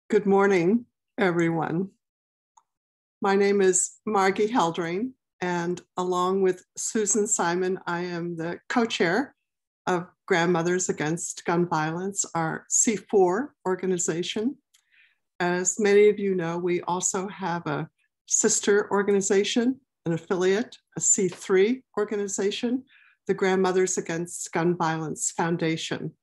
Good morning, everyone. My name is Margie Heldring, and along with Susan Simon, I am the co-chair of Grandmothers Against Gun Violence, our C4 organization. As many of you know, we also have a sister organization, an affiliate, a C3 organization, the Grandmothers Against Gun Violence Foundation.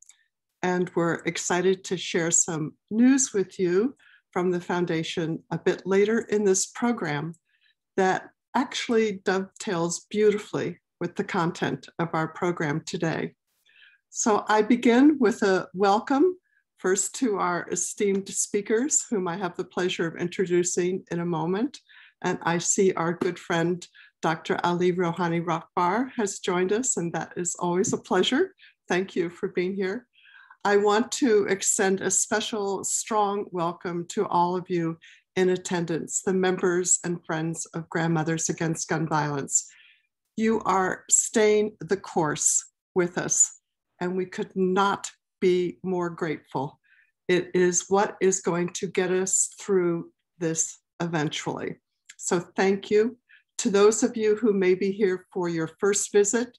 And we're excited to share some news with you from the foundation a bit later in this program that actually dovetails beautifully with the content of our program today. So I begin with a welcome first to our esteemed speakers, whom I have the pleasure of introducing in a moment. And I see our good friend, Dr. Ali Rohani Rakbar has joined us, and that is always a pleasure. Thank you for being here. I want to extend a special, strong welcome to all of you in attendance, the members and friends of Grandmothers Against Gun Violence. You are staying the course with us, and we could not be more grateful. It is what is going to get us through this eventually. So thank you. To those of you who may be here for your first visit,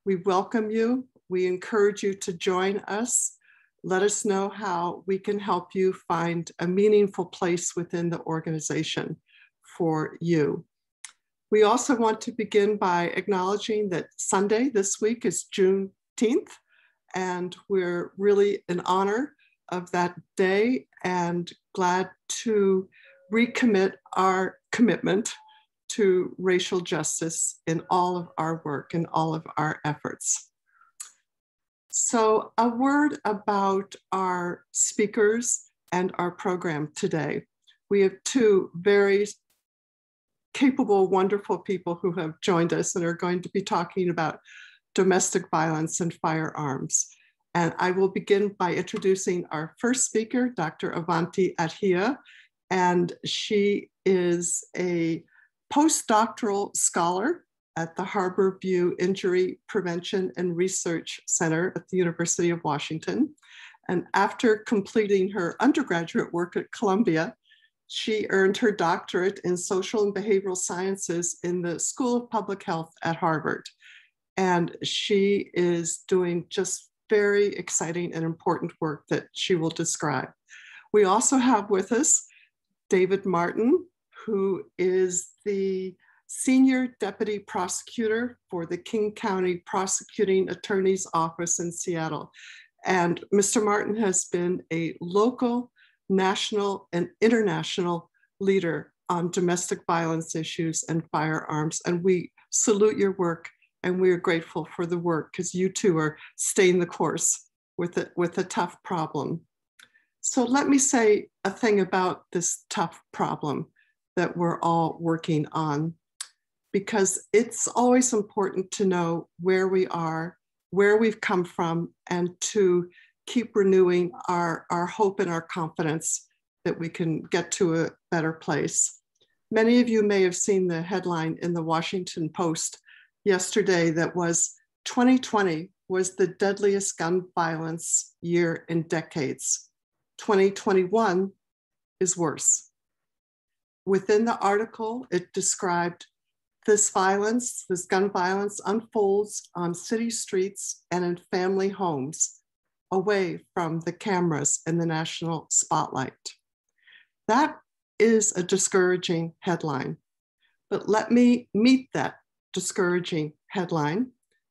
we welcome you. We encourage you to join us. Let us know how we can help you find a meaningful place within the organization for you. We also want to begin by acknowledging that Sunday this week is Juneteenth, and we're really in honor of that day and glad to recommit our commitment to racial justice in all of our work and all of our efforts. So a word about our speakers and our program today. We have two very capable, wonderful people who have joined us and are going to be talking about domestic violence and firearms. And I will begin by introducing our first speaker, Dr. Avanti Adhia, and she is a postdoctoral scholar at the Harborview Injury Prevention and Research Center at the University of Washington. And after completing her undergraduate work at Columbia, she earned her doctorate in social and behavioral sciences in the School of Public Health at Harvard. And she is doing just very exciting and important work that she will describe. We also have with us David Martin, who is the Senior Deputy Prosecutor for the King County Prosecuting Attorney's Office in Seattle. And Mr. Martin has been a local, national, and international leader on domestic violence issues and firearms. And we salute your work, and we are grateful for the work because you too are staying the course with a tough problem. So let me say a thing about this tough problem that we're all working on, because it's always important to know where we are, where we've come from, and to keep renewing our hope and our confidence that we can get to a better place. Many of you may have seen the headline in the Washington Post yesterday that was 2020 was the deadliest gun violence year in decades. 2021 is worse. Within the article, it described this violence, this gun violence unfolds on city streets and in family homes, away from the cameras in the national spotlight. That is a discouraging headline, but let me meet that discouraging headline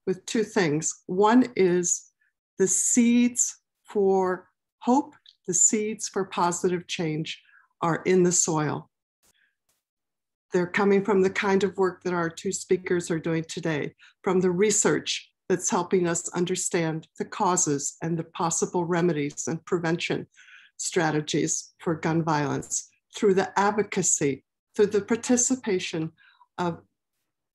with two things. One is the seeds for hope, the seeds for positive change are in the soil. They're coming from the kind of work that our two speakers are doing today, from the research that's helping us understand the causes and the possible remedies and prevention strategies for gun violence, through the advocacy, through the participation of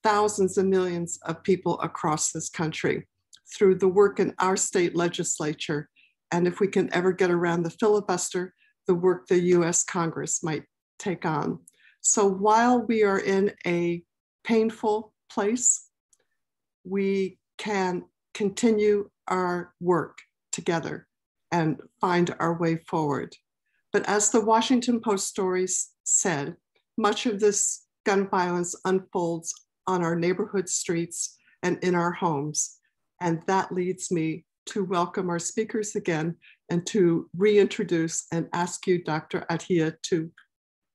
thousands and millions of people across this country, through the work in our state legislature, and if we can ever get around the filibuster, the work the US Congress might take on. So while we are in a painful place, we can continue our work together and find our way forward. But as the Washington Post stories said, much of this gun violence unfolds on our neighborhood streets and in our homes. And that leads me to welcome our speakers again and to reintroduce and ask you, Dr. Adhia, to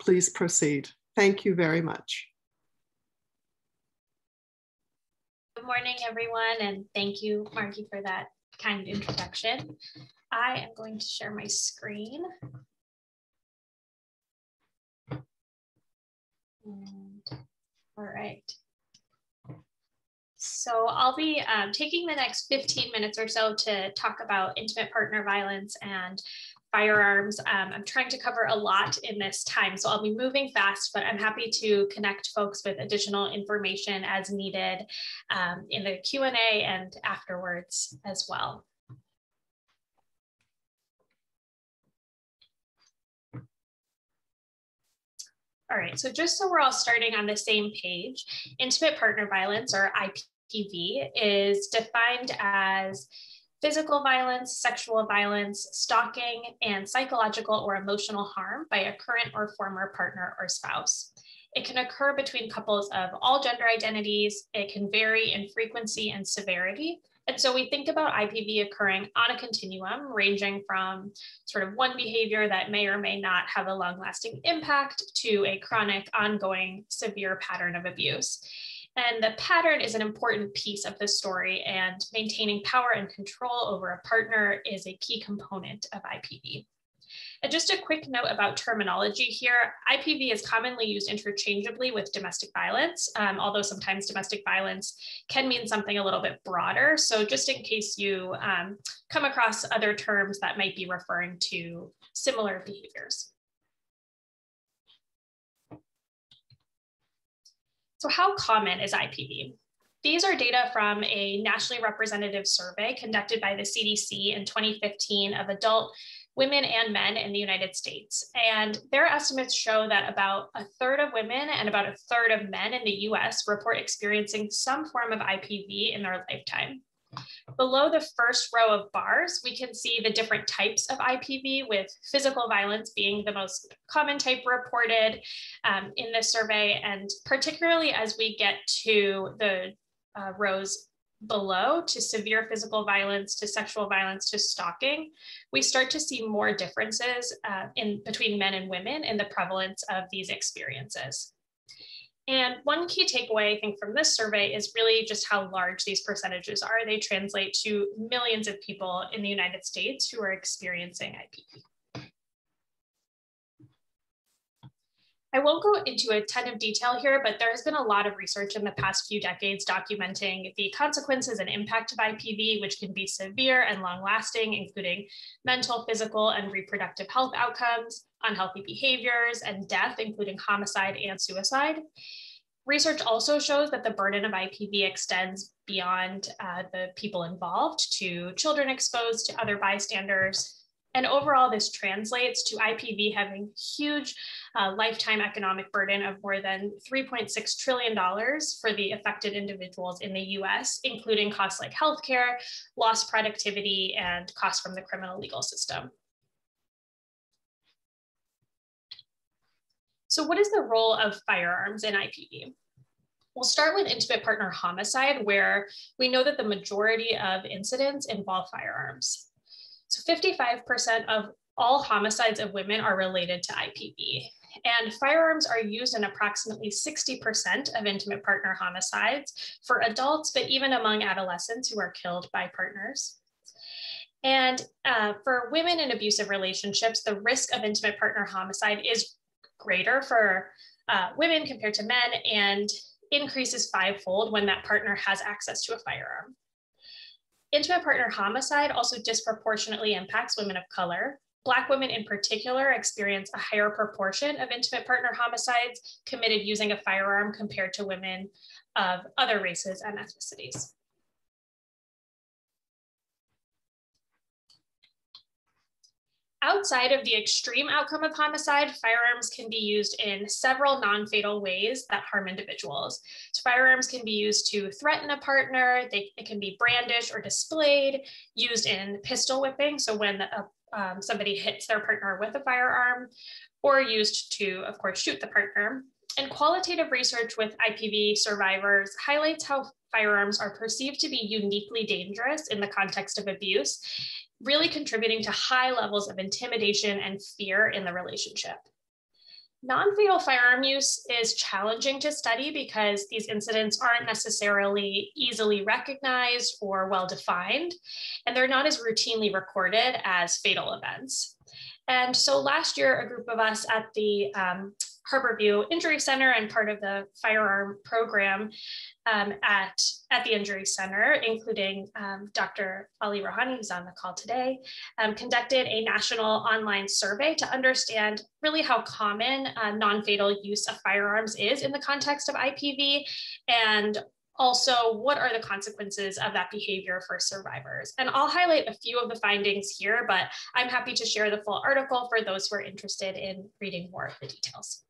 please proceed. Thank you very much. Good morning, everyone, and thank you, Margie, for that kind introduction. I am going to share my screen. All right. So I'll be taking the next 15 minutes or so to talk about intimate partner violence and firearms. I'm trying to cover a lot in this time, so I'll be moving fast, but I'm happy to connect folks with additional information as needed in the Q&A and afterwards as well. All right, so just so we're all starting on the same page, intimate partner violence, or IPV, is defined as physical violence, sexual violence, stalking, and psychological or emotional harm by a current or former partner or spouse. It can occur between couples of all gender identities. It can vary in frequency and severity. And so we think about IPV occurring on a continuum, ranging from sort of one behavior that may or may not have a long-lasting impact to a chronic, ongoing, severe pattern of abuse. And the pattern is an important piece of the story, and maintaining power and control over a partner is a key component of IPV. And just a quick note about terminology here. IPV is commonly used interchangeably with domestic violence, although sometimes domestic violence can mean something a little bit broader. So just in case you come across other terms that might be referring to similar behaviors. So how common is IPV? These are data from a nationally representative survey conducted by the CDC in 2015 of adult women and men in the United States. And their estimates show that about a third of women and about a third of men in the US report experiencing some form of IPV in their lifetime. Below the first row of bars, we can see the different types of IPV, with physical violence being the most common type reported in this survey. And particularly as we get to the rows below, to severe physical violence, to sexual violence, to stalking, we start to see more differences between men and women in the prevalence of these experiences. And one key takeaway, I think, from this survey is really just how large these percentages are. They translate to millions of people in the United States who are experiencing IPV. I won't go into a ton of detail here, but there has been a lot of research in the past few decades documenting the consequences and impact of IPV, which can be severe and long-lasting, including mental, physical, and reproductive health outcomes, unhealthy behaviors, and death, including homicide and suicide. Research also shows that the burden of IPV extends beyond the people involved to children exposed to other bystanders. And overall, this translates to IPV having huge lifetime economic burden of more than $3.6 trillion for the affected individuals in the US, including costs like healthcare, lost productivity, and costs from the criminal legal system. So what is the role of firearms in IPV? We'll start with intimate partner homicide, where we know that the majority of incidents involve firearms. So 55% of all homicides of women are related to IPV. And firearms are used in approximately 60% of intimate partner homicides for adults, but even among adolescents who are killed by partners. And for women in abusive relationships, the risk of intimate partner homicide is greater for women compared to men, and increases fivefold when that partner has access to a firearm. Intimate partner homicide also disproportionately impacts women of color. Black women in particular experience a higher proportion of intimate partner homicides committed using a firearm compared to women of other races and ethnicities. Outside of the extreme outcome of homicide, firearms can be used in several non-fatal ways that harm individuals. So firearms can be used to threaten a partner. It can be brandished or displayed, used in pistol whipping. So when a somebody hits their partner with a firearm, or used to, of course, shoot the partner. And qualitative research with IPV survivors highlights how firearms are perceived to be uniquely dangerous in the context of abuse, really contributing to high levels of intimidation and fear in the relationship. Non-fatal firearm use is challenging to study because these incidents aren't necessarily easily recognized or well-defined, and they're not as routinely recorded as fatal events. And so last year, a group of us at the Harborview Injury Center and part of the firearm program at the Injury Center, including Dr. Ali Rohani, who's on the call today, conducted a national online survey to understand really how common non-fatal use of firearms is in the context of IPV, and also what are the consequences of that behavior for survivors. And I'll highlight a few of the findings here, but I'm happy to share the full article for those who are interested in reading more of the details.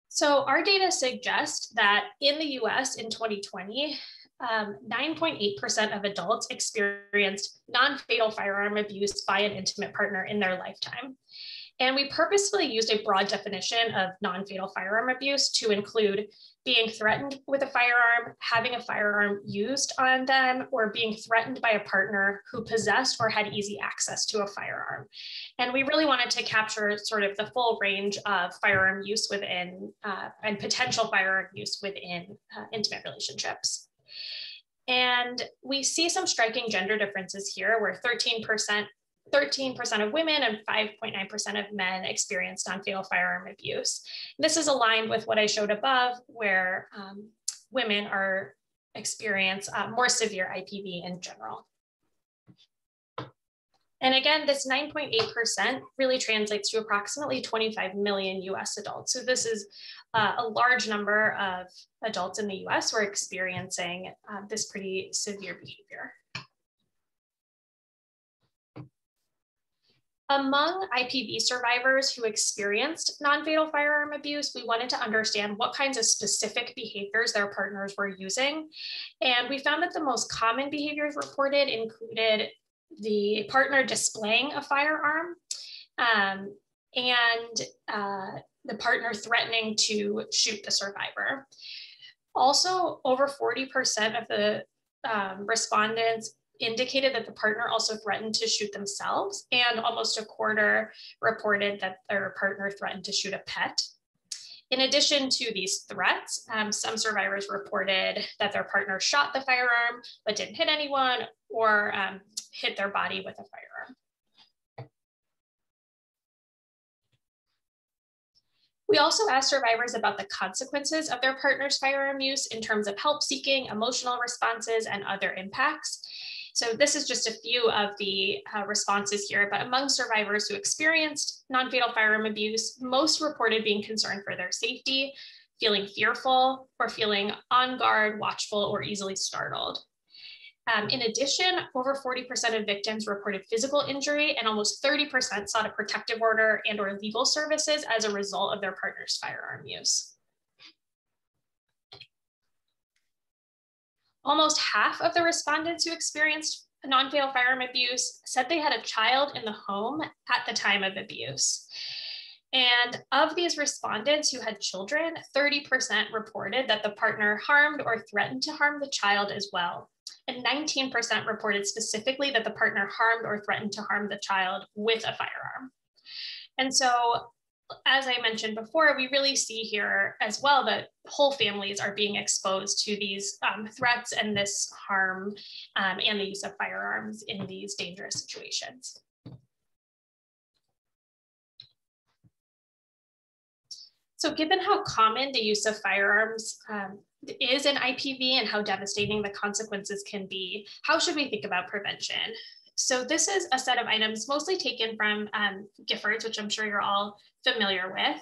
So our data suggest that in the US in 2020, 9.8% of adults experienced non-fatal firearm abuse by an intimate partner in their lifetime. And we purposefully used a broad definition of non-fatal firearm abuse to include being threatened with a firearm, having a firearm used on them, or being threatened by a partner who possessed or had easy access to a firearm. And we really wanted to capture sort of the full range of firearm use within and potential firearm use within intimate relationships. And we see some striking gender differences here, where 13% of women and 5.9% of men experienced non-fatal firearm abuse. This is aligned with what I showed above, where women experience more severe IPV in general. And again, this 9.8% really translates to approximately 25 million US adults. So this is a large number of adults in the US who are experiencing this pretty severe behavior. Among IPV survivors who experienced non-fatal firearm abuse, we wanted to understand what kinds of specific behaviors their partners were using. And we found that the most common behaviors reported included the partner displaying a firearm and the partner threatening to shoot the survivor. Also, over 40% of the respondents indicated that the partner also threatened to shoot themselves, and almost a quarter reported that their partner threatened to shoot a pet. In addition to these threats, some survivors reported that their partner shot the firearm but didn't hit anyone, or hit their body with a firearm. We also asked survivors about the consequences of their partner's firearm use in terms of help seeking, emotional responses, and other impacts. So this is just a few of the responses here, but among survivors who experienced non-fatal firearm abuse, most reported being concerned for their safety, feeling fearful, or feeling on guard, watchful, or easily startled. In addition, over 40% of victims reported physical injury, and almost 30% sought a protective order and or legal services as a result of their partner's firearm use. Almost half of the respondents who experienced non-fatal firearm abuse said they had a child in the home at the time of abuse. And of these respondents who had children, 30% reported that the partner harmed or threatened to harm the child as well. And 19% reported specifically that the partner harmed or threatened to harm the child with a firearm. And so, as I mentioned before, we really see here as well that whole families are being exposed to these threats and this harm and the use of firearms in these dangerous situations. So given how common the use of firearms is in IPV and how devastating the consequences can be, how should we think about prevention? So this is a set of items mostly taken from Giffords, which I'm sure you're all familiar with.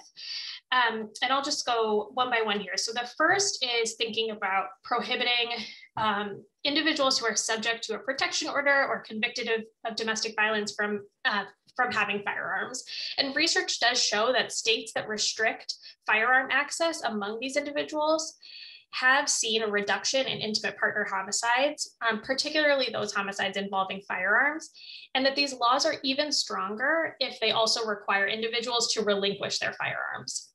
And I'll just go one by one here. So the first is thinking about prohibiting individuals who are subject to a protection order or convicted of domestic violence from having firearms. And research does show that states that restrict firearm access among these individuals have seen a reduction in intimate partner homicides, particularly those homicides involving firearms, and that these laws are even stronger if they also require individuals to relinquish their firearms.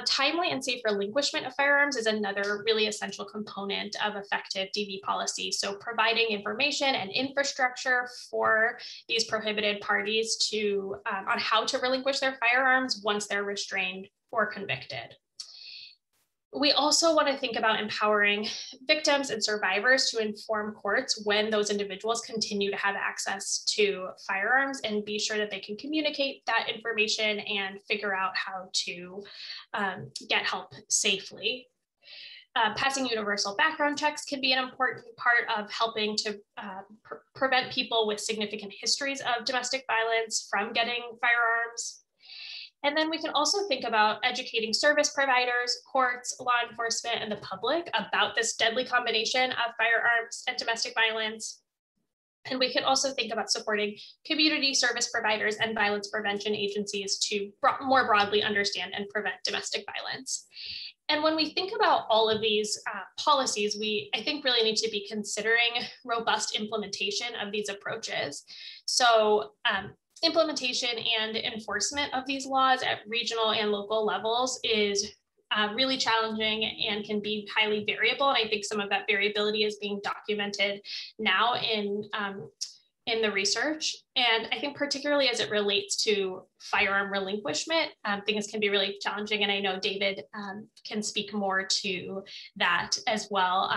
Timely and safe relinquishment of firearms is another really essential component of effective DV policy. So providing information and infrastructure for these prohibited parties to on how to relinquish their firearms once they're restrained or convicted. We also want to think about empowering victims and survivors to inform courts when those individuals continue to have access to firearms, and be sure that they can communicate that information and figure out how to get help safely. Passing universal background checks can be an important part of helping to prevent people with significant histories of domestic violence from getting firearms. And then we can also think about educating service providers, courts, law enforcement, and the public about this deadly combination of firearms and domestic violence. And we can also think about supporting community service providers and violence prevention agencies to more broadly understand and prevent domestic violence. And when we think about all of these policies, I think really need to be considering robust implementation of these approaches. So implementation and enforcement of these laws at regional and local levels is really challenging and can be highly variable. And I think some of that variability is being documented now in the research. And I think particularly as it relates to firearm relinquishment, things can be really challenging. And I know David can speak more to that as well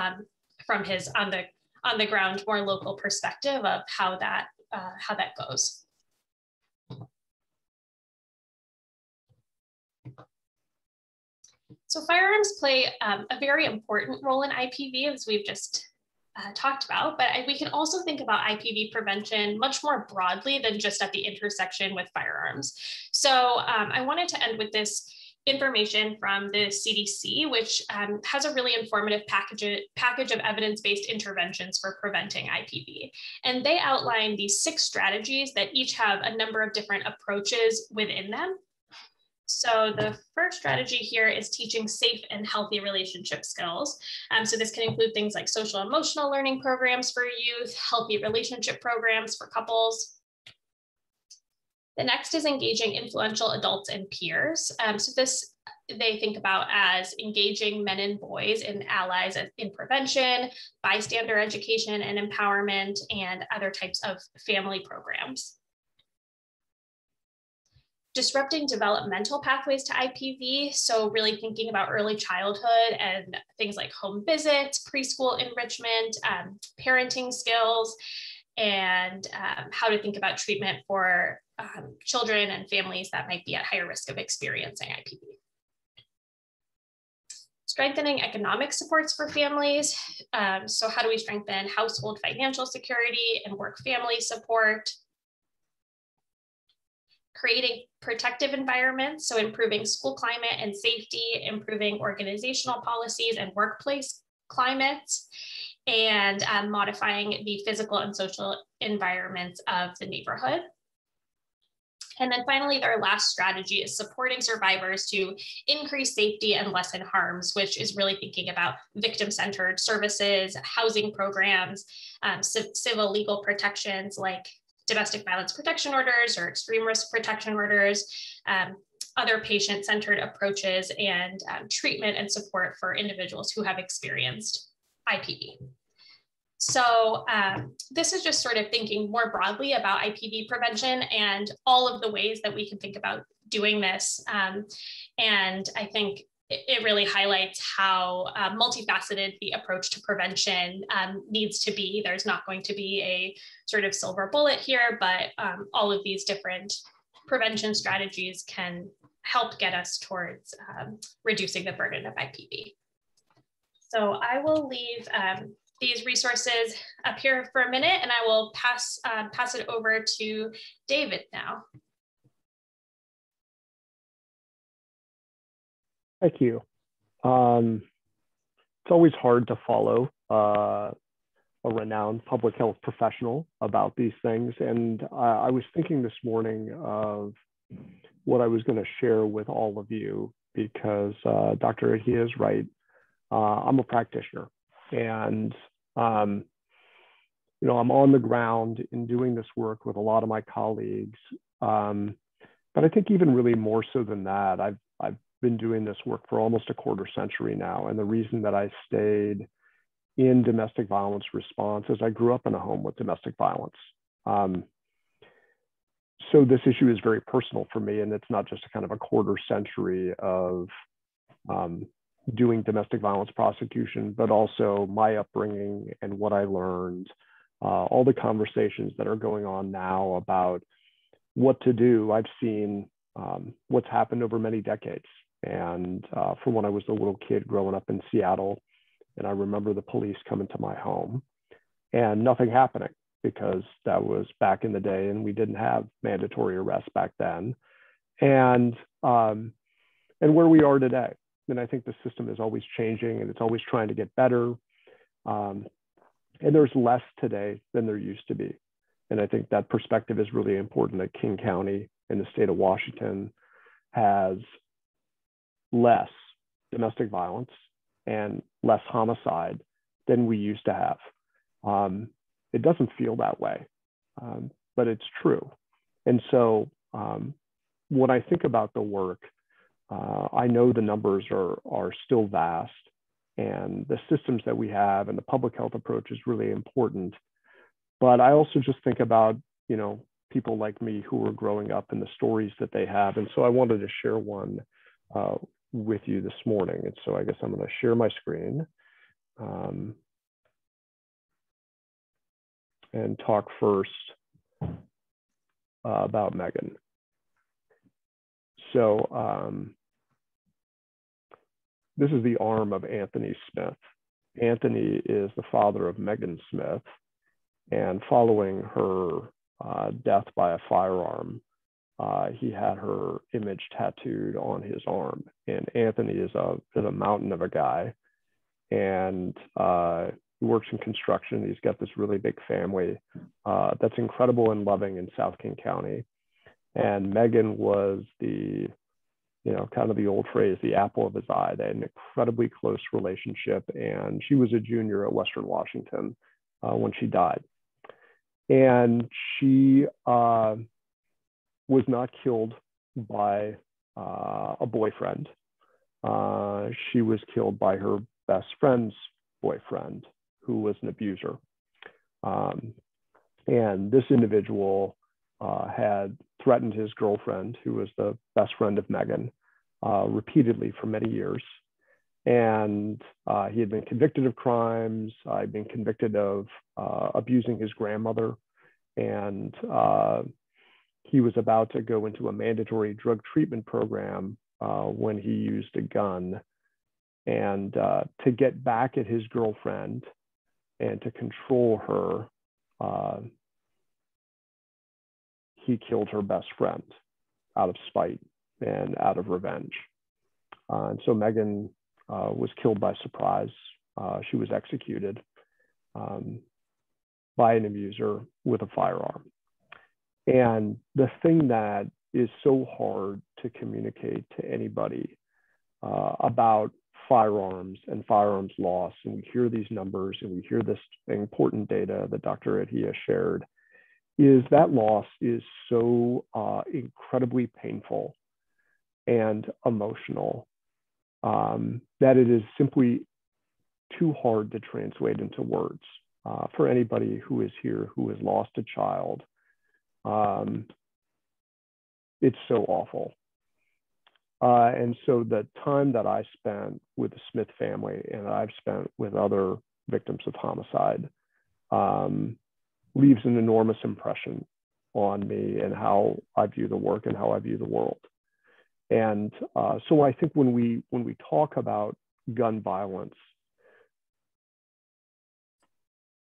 from his on the ground, more local perspective of how that goes. So firearms play a very important role in IPV, as we've just talked about, but we can also think about IPV prevention much more broadly than just at the intersection with firearms. So I wanted to end with this information from the CDC, which has a really informative package of evidence-based interventions for preventing IPV. And they outline these 6 strategies that each have a number of different approaches within them. So the first strategy here is teaching safe and healthy relationship skills. So this can include things like social emotional learning programs for youth, healthy relationship programs for couples. The next is engaging influential adults and peers. So this they think about as engaging men and boys and allies in prevention, bystander education and empowerment, and other types of family programs. Disrupting developmental pathways to IPV. So really thinking about early childhood and things like home visits, preschool enrichment, parenting skills, and how to think about treatment for children and families that might be at higher risk of experiencing IPV. Strengthening economic supports for families. So how do we strengthen household financial security and work family support? Creating protective environments, so improving school climate and safety, improving organizational policies and workplace climates, and modifying the physical and social environments of the neighborhood. And then finally, their last strategy is supporting survivors to increase safety and lessen harms, which is really thinking about victim-centered services, housing programs, civil legal protections like domestic violence protection orders or extreme risk protection orders, other patient-centered approaches, and treatment and support for individuals who have experienced IPV. So this is just sort of thinking more broadly about IPV prevention and all of the ways that we can think about doing this. And I think it really highlights how multifaceted the approach to prevention needs to be. There's not going to be a sort of silver bullet here, but all of these different prevention strategies can help get us towards reducing the burden of IPV. So I will leave these resources up here for a minute, and I will pass it over to David now. Thank you. It's always hard to follow a renowned public health professional about these things. And I was thinking this morning of what I was going to share with all of you, because Dr. Adhia is right. I'm a practitioner, and you know, I'm on the ground in doing this work with a lot of my colleagues. But I think even really more so than that, I've been doing this work for almost a quarter century now. And the reason that I stayed in domestic violence response is I grew up in a home with domestic violence. So this issue is very personal for me, and it's not just a kind of a quarter century of doing domestic violence prosecution, but also my upbringing and what I learned, all the conversations that are going on now about what to do. I've seen what's happened over many decades. And from when I was a little kid growing up in Seattle, and I remember the police coming to my home and nothing happening, because that was back in the day and we didn't have mandatory arrests back then. And where we are today. And I think the system is always changing and it's always trying to get better. And there's less today than there used to be. And I think that perspective is really important, that King County in the state of Washington has less domestic violence and less homicide than we used to have. It doesn't feel that way, but it's true. And so when I think about the work, I know the numbers are still vast, and the systems that we have and the public health approach is really important. But I also just think about, you know, people like me who are growing up and the stories that they have. And so I wanted to share one with you this morning. And so I guess I'm going to share my screen and talk first about Megan. So this is the arm of Anthony Smith. Anthony is the father of Megan Smith, and following her death by a firearm, he had her image tattooed on his arm. And Anthony is a mountain of a guy, and he works in construction. He's got this really big family that's incredible and loving in South King County. And Megan was the, you know, kind of the old phrase, the apple of his eye. They had an incredibly close relationship, and she was a junior at Western Washington when she died. And she was not killed by a boyfriend. She was killed by her best friend's boyfriend, who was an abuser. And this individual had threatened his girlfriend, who was the best friend of Megan, repeatedly for many years. And he had been convicted of crimes. I'd been convicted of abusing his grandmother. And he was about to go into a mandatory drug treatment program when he used a gun. And to get back at his girlfriend and to control her, he killed her best friend out of spite and out of revenge. And so Megan was killed by surprise. She was executed by an abuser with a firearm. And the thing that is so hard to communicate to anybody about firearms and firearms loss, and we hear these numbers and we hear this important data that Dr. Adhia shared, is that loss is so incredibly painful and emotional that it is simply too hard to translate into words for anybody who is here who has lost a child. It's so awful. And so the time that I spent with the Smith family and I've spent with other victims of homicide leaves an enormous impression on me and how I view the work and how I view the world. And so I think when we talk about gun violence,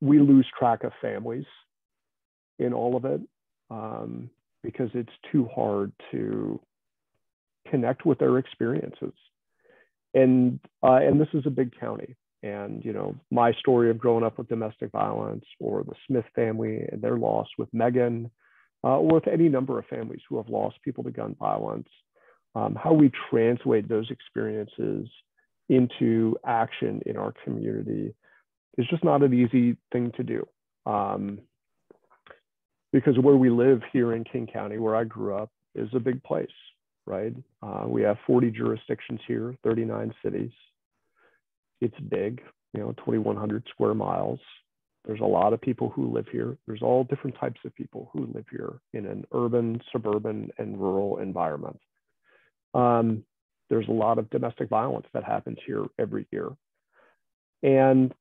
we lose track of families in all of it because it's too hard to connect with their experiences. And this is a big county. And, you know, my story of growing up with domestic violence, or the Smith family and their loss with Megan, or with any number of families who have lost people to gun violence, how we translate those experiences into action in our community is just not an easy thing to do. Because where we live here in King County, where I grew up, is a big place, right? We have 40 jurisdictions here, 39 cities. It's big, 2,100 square miles. There's a lot of people who live here. There's all different types of people who live here in an urban, suburban, and rural environment. There's a lot of domestic violence that happens here every year. And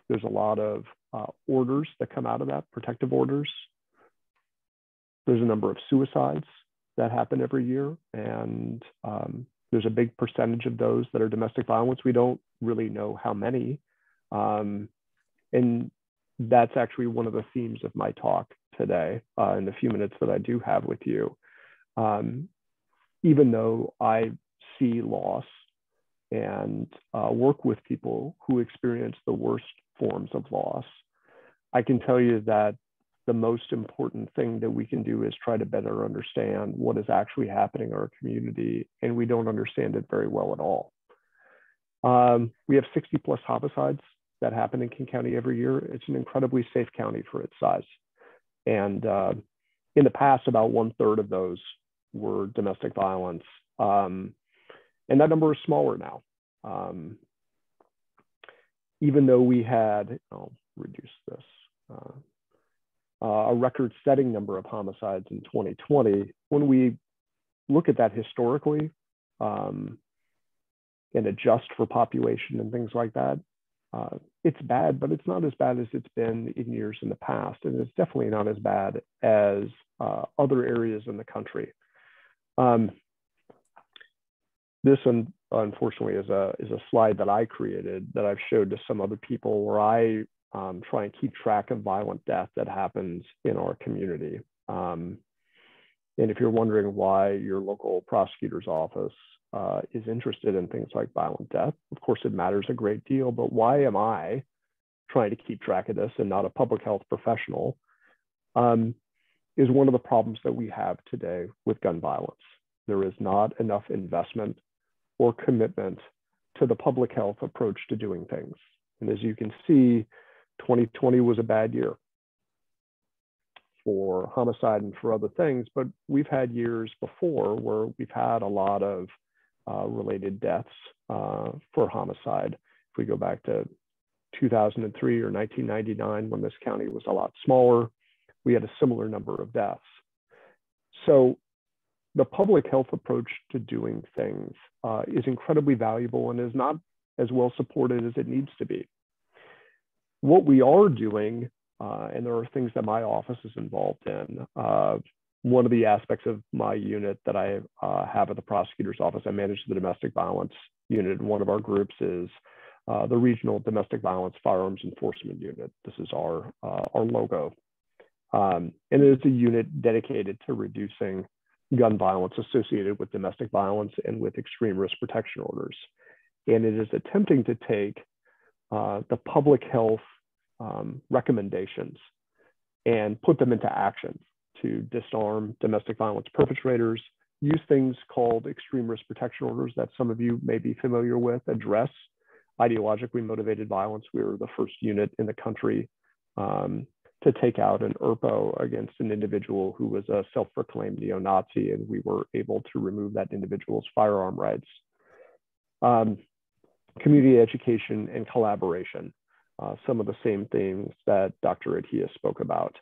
there's a lot of orders that come out of that, protective orders. There's a number of suicides that happen every year. And there's a big percentage of those that are domestic violence. We don't really know how many. And that's actually one of the themes of my talk today in the few minutes that I do have with you. Even though I see loss and work with people who experience the worst forms of loss, I can tell you that the most important thing that we can do is try to better understand what is actually happening in our community, and we don't understand it very well at all. We have 60 plus homicides that happen in King County every year. It's an incredibly safe county for its size. And in the past, about 1/3 of those were domestic violence. And that number is smaller now. Even though we had, I'll reduce this, a record-setting number of homicides in 2020, when we look at that historically and adjust for population and things like that, it's bad, but it's not as bad as it's been in years in the past. And it's definitely not as bad as other areas in the country. This, unfortunately, is a slide that I created that I've showed to some other people, where I try and keep track of violent death that happens in our community. And if you're wondering why your local prosecutor's office is interested in things like violent death, of course it matters a great deal, but why am I trying to keep track of this and not a public health professional, is one of the problems that we have today with gun violence. There is not enough investment or commitment to the public health approach to doing things. And as you can see, 2020 was a bad year for homicide and for other things, but we've had years before where we've had a lot of related deaths for homicide. If we go back to 2003 or 1999, when this county was a lot smaller, we had a similar number of deaths. So the public health approach to doing things is incredibly valuable and is not as well supported as it needs to be. What we are doing, and there are things that my office is involved in. One of the aspects of my unit that I have at the prosecutor's office, I manage the domestic violence unit. One of our groups is the Regional Domestic Violence Firearms Enforcement Unit. This is our logo. And it is a unit dedicated to reducing gun violence associated with domestic violence and with extreme risk protection orders. And it is attempting to take the public health recommendations and put them into action to disarm domestic violence perpetrators, use things called extreme risk protection orders that some of you may be familiar with, address ideologically motivated violence. We were the first unit in the country to take out an ERPO against an individual who was a self-proclaimed neo-Nazi, and we were able to remove that individual's firearm rights. Community education and collaboration, some of the same things that Dr. Adhia spoke about.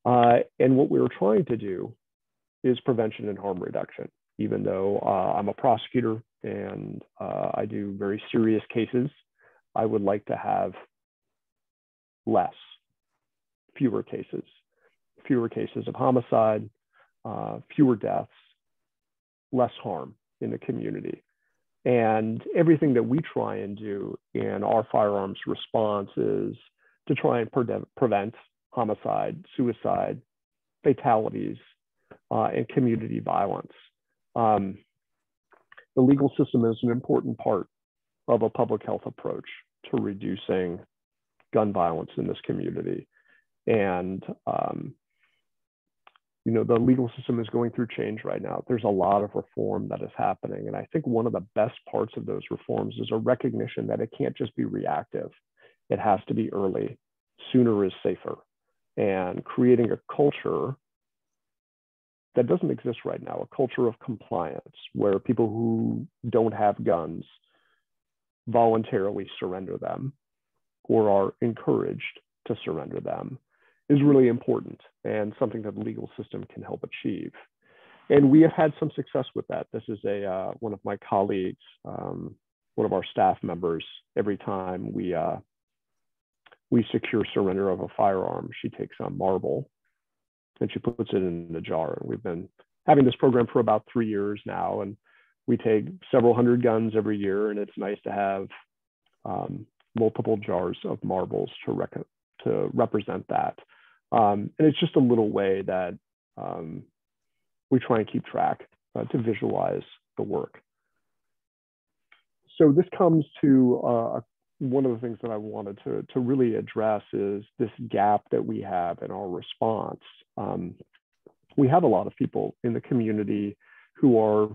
And what we were trying to do is prevention and harm reduction. Even though I'm a prosecutor and I do very serious cases, I would like to have fewer cases of homicide, fewer deaths, less harm in the community. And everything that we try and do in our firearms response is to try and prevent homicide, suicide, fatalities, and community violence. The legal system is an important part of a public health approach to reducing gun violence in this community. And You know, the legal system is going through change right now. There's a lot of reform that is happening. And I think one of the best parts of those reforms is a recognition that it can't just be reactive. It has to be early. Sooner is safer. And creating a culture that doesn't exist right now, a culture of compliance, where people who don't have guns voluntarily surrender them or are encouraged to surrender them, is really important and something that the legal system can help achieve. And we have had some success with that. This is one of my colleagues, one of our staff members. Every time we secure surrender of a firearm, she takes a marble and she puts it in the jar. We've been having this program for about 3 years now, and we take several hundred guns every year, and it's nice to have multiple jars of marbles to represent that. And it's just a little way that we try and keep track to visualize the work. So this comes to one of the things that I wanted to really address is this gap that we have in our response. We have a lot of people in the community who are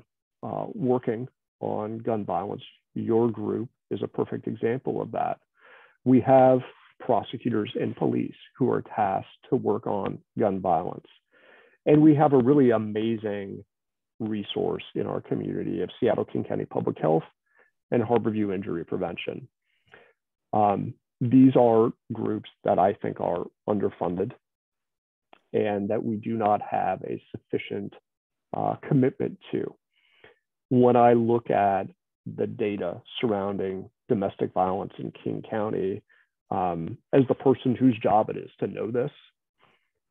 working on gun violence. Your group is a perfect example of that. We have prosecutors and police who are tasked to work on gun violence. And we have a really amazing resource in our community of Seattle-King County Public Health and Harborview Injury Prevention. These are groups that I think are underfunded and that we do not have a sufficient commitment to. When I look at the data surrounding domestic violence in King County, as the person whose job it is to know this,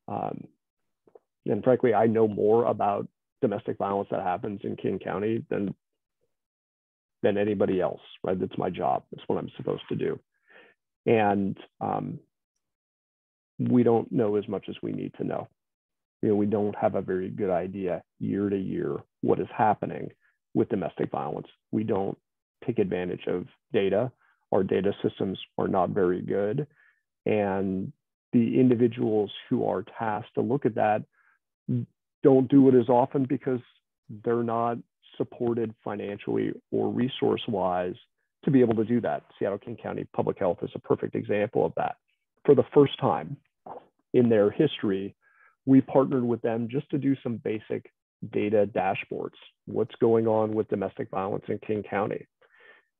and frankly, I know more about domestic violence that happens in King County than anybody else, right? That's my job. That's what I'm supposed to do. And we don't know as much as we need to know. You know, we don't have a very good idea year to year what is happening with domestic violence. We don't take advantage of data. Our data systems are not very good. And the individuals who are tasked to look at that don't do it as often because they're not supported financially or resource-wise to be able to do that. Seattle-King County Public Health is a perfect example of that. For the first time in their history, we partnered with them just to do some basic data dashboards. What's going on with domestic violence in King County?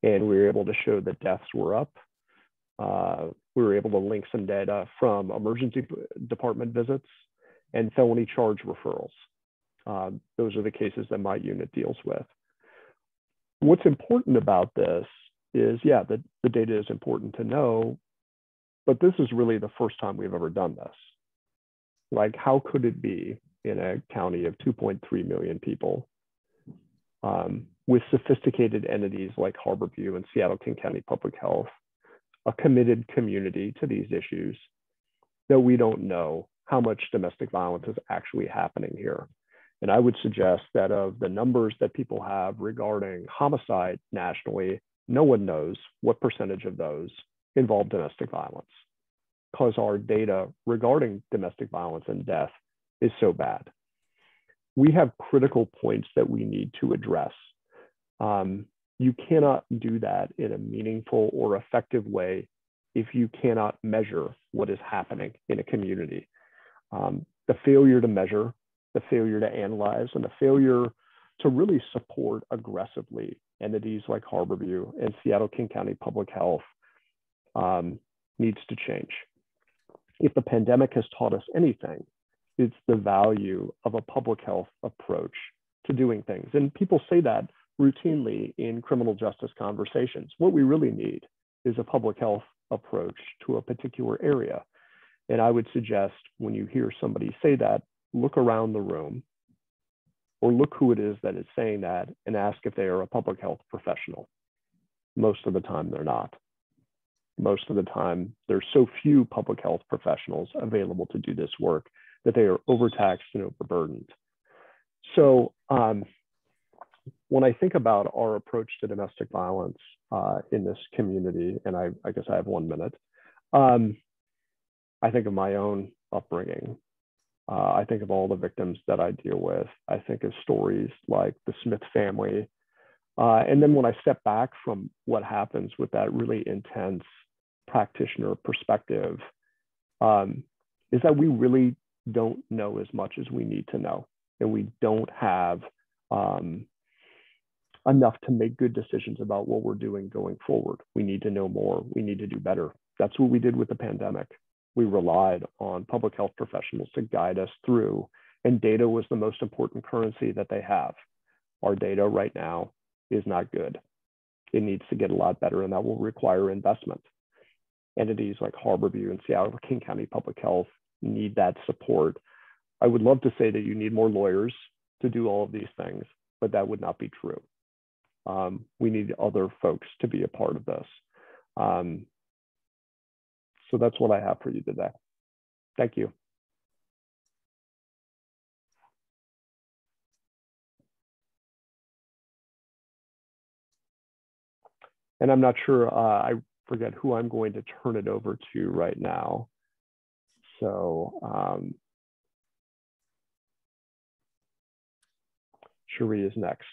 And we were able to show that deaths were up. We were able to link some data from emergency department visits and felony charge referrals. Those are the cases that my unit deals with. What's important about this is, yeah, the data is important to know, but this is really the first time we've ever done this. Like, how could it be in a county of 2.3 million people with sophisticated entities like Harborview and Seattle-King County Public Health, a committed community to these issues, that we don't know how much domestic violence is actually happening here? And I would suggest that of the numbers that people have regarding homicide nationally, no one knows what percentage of those involve domestic violence, because our data regarding domestic violence and death is so bad. We have critical points that we need to address. You cannot do that in a meaningful or effective way if you cannot measure what is happening in a community. The failure to measure, the failure to analyze, and the failure to really support aggressively entities like Harborview and Seattle-King County Public Health needs to change. If the pandemic has taught us anything, it's the value of a public health approach to doing things. And people say that routinely in criminal justice conversations. What we really need is a public health approach to a particular area. And I would suggest when you hear somebody say that, look around the room or look who it is that is saying that and ask if they are a public health professional. Most of the time, they're not. Most of the time, there's so few public health professionals available to do this work that they are overtaxed and overburdened. So when I think about our approach to domestic violence in this community, and I guess I have 1 minute, I think of my own upbringing. I think of all the victims that I deal with. I think of stories like the Smith family. And then when I step back from what happens with that really intense practitioner perspective, is that we really don't know as much as we need to know. And we don't have enough to make good decisions about what we're doing going forward. We need to know more. We need to do better. That's what we did with the pandemic. We relied on public health professionals to guide us through, and data was the most important currency that they have. Our data right now is not good. It needs to get a lot better, and that will require investment. Entities like Harborview and Seattle King County Public Health need that support. I would love to say that you need more lawyers to do all of these things, but that would not be true. We need other folks to be a part of this. So that's what I have for you today. Thank you. And I'm not sure, I forget who I'm going to turn it over to right now. So Cherie is next.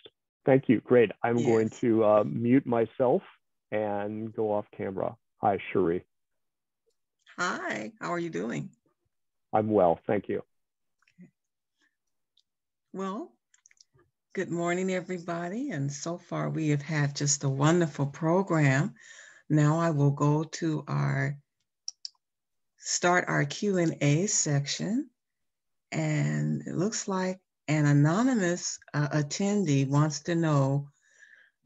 Thank you, great. I'm going to mute myself and go off camera. Hi, Cherie. Hi, how are you doing? I'm well, thank you. Okay. Well, good morning, everybody. And so far we have had just a wonderful program. Now I will go to start our Q&A section. And it looks like an anonymous attendee wants to know,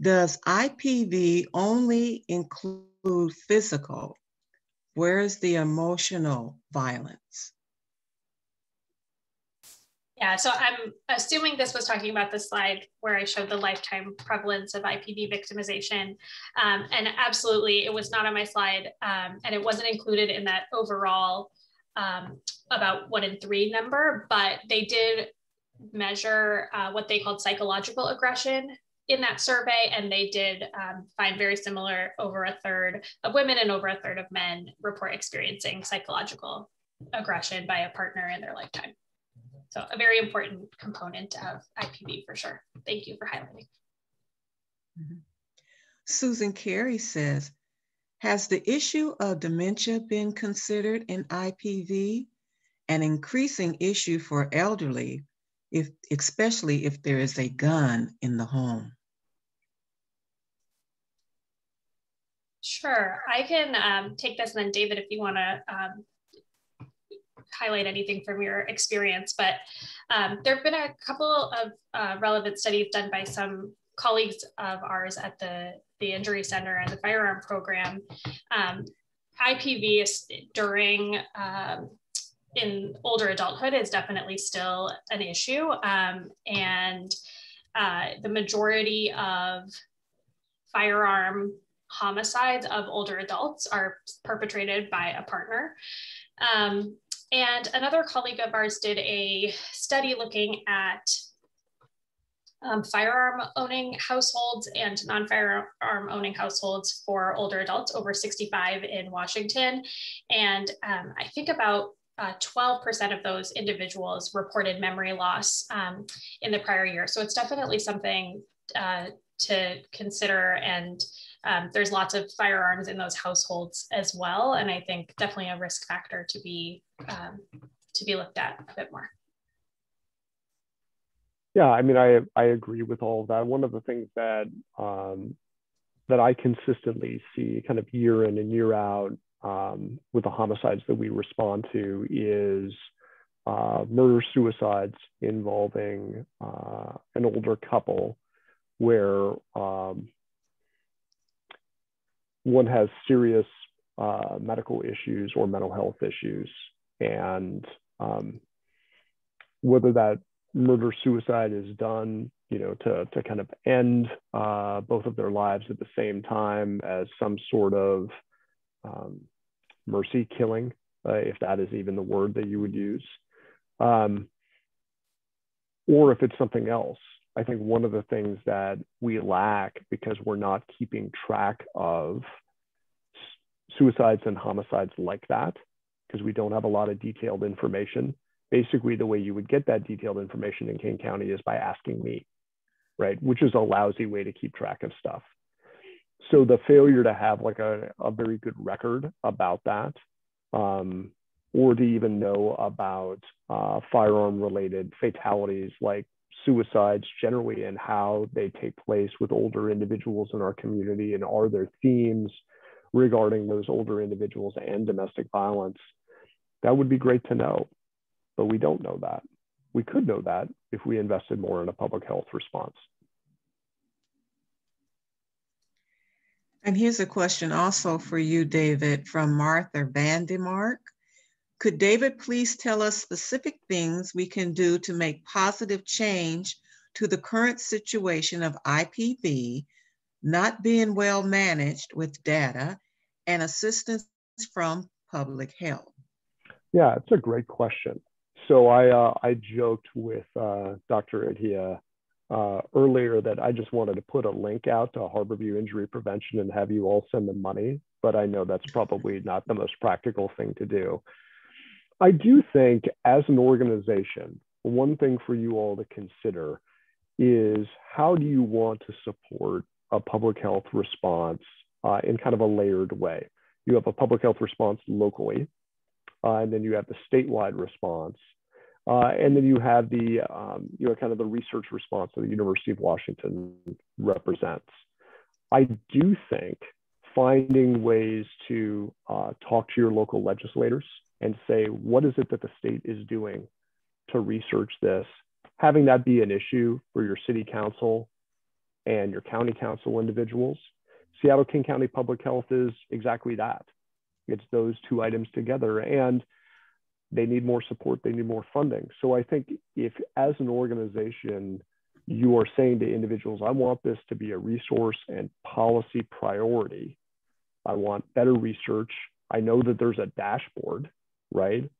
does IPV only include physical? Where's the emotional violence? Yeah, so I'm assuming this was talking about the slide where I showed the lifetime prevalence of IPV victimization. And absolutely, it was not on my slide, and it wasn't included in that overall about 1 in 3 number, but they did measure what they called psychological aggression in that survey, and they did find very similar. Over a third of women and over a third of men report experiencing psychological aggression by a partner in their lifetime. So a very important component of IPV for sure. Thank you for highlighting. Mm-hmm. Susan Carey says, has the issue of dementia been considered in IPV? An increasing issue for elderly, especially if there is a gun in the home? Sure, I can take this, and then David, if you want to highlight anything from your experience, but there have been a couple of relevant studies done by some colleagues of ours at the Injury Center and the firearm program. IPV during in older adulthood is definitely still an issue, and the majority of firearm homicides of older adults are perpetrated by a partner. And another colleague of ours did a study looking at firearm owning households and non-firearm owning households for older adults over 65 in Washington. And I think about 12% of those individuals reported memory loss in the prior year. So it's definitely something to consider, and there's lots of firearms in those households as well, and I think definitely a risk factor to be looked at a bit more. Yeah, I mean, I agree with all of that. One of the things that that I consistently see kind of year in and year out with the homicides that we respond to is murder suicides involving an older couple where one has serious medical issues or mental health issues, and whether that murder suicide is done, to kind of end both of their lives at the same time as some sort of mercy killing, if that is even the word that you would use, or if it's something else. I think one of the things that we lack, because we're not keeping track of suicides and homicides like that, because we don't have a lot of detailed information, basically the way you would get that detailed information in King County is by asking me, right? Which is a lousy way to keep track of stuff. So the failure to have like a very good record about that, or to even know about firearm-related fatalities like suicides generally and how they take place with older individuals in our community, and are there themes regarding those older individuals and domestic violence, that would be great to know. But we don't know that. We could know that if we invested more in a public health response. And here's a question also for you, David, from Martha Vandemark. Could David please tell us specific things we can do to make positive change to the current situation of IPV not being well managed with data and assistance from public health? Yeah, it's a great question. So I joked with Dr. Adhia earlier that I just wanted to put a link out to Harborview Injury Prevention and have you all send them money, but I know that's probably not the most practical thing to do. I do think as an organization, one thing for you all to consider is how do you want to support a public health response in kind of a layered way? You have a public health response locally, and then you have the statewide response, and then you have the kind of the research response that the University of Washington represents. I do think finding ways to talk to your local legislators and say, what is it that the state is doing to research this? Having that be an issue for your city council and your county council individuals. Seattle-King County Public Health is exactly that. It's those two items together, and they need more support, they need more funding. So I think if as an organization, you are saying to individuals, I want this to be a resource and policy priority. I want better research. I know that there's a dashboard, right?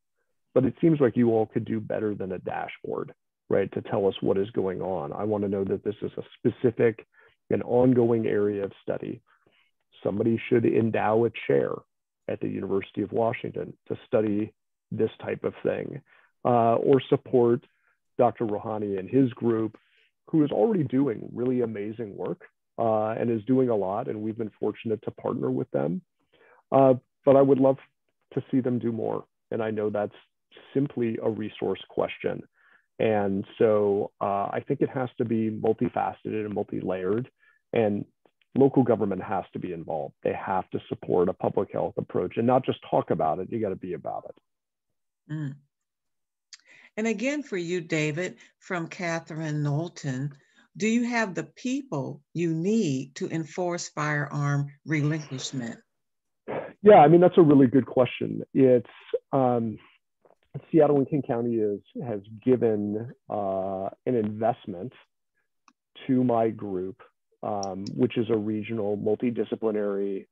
But it seems like you all could do better than a dashboard, right? To tell us what is going on. I want to know that this is a specific and ongoing area of study. Somebody should endow a chair at the University of Washington to study this type of thing, or support Dr. Rouhani and his group, who is already doing really amazing work and is doing a lot, and we've been fortunate to partner with them. But I would love to see them do more. And I know that's simply a resource question. And so I think it has to be multifaceted and multi-layered, and local government has to be involved. They have to support a public health approach and not just talk about it, you got to be about it. Mm. And again, for you, David, from Catherine Knowlton, do you have the people you need to enforce firearm relinquishment? Yeah, I mean, that's a really good question. It's Seattle and King County has given an investment to my group, which is a regional multidisciplinary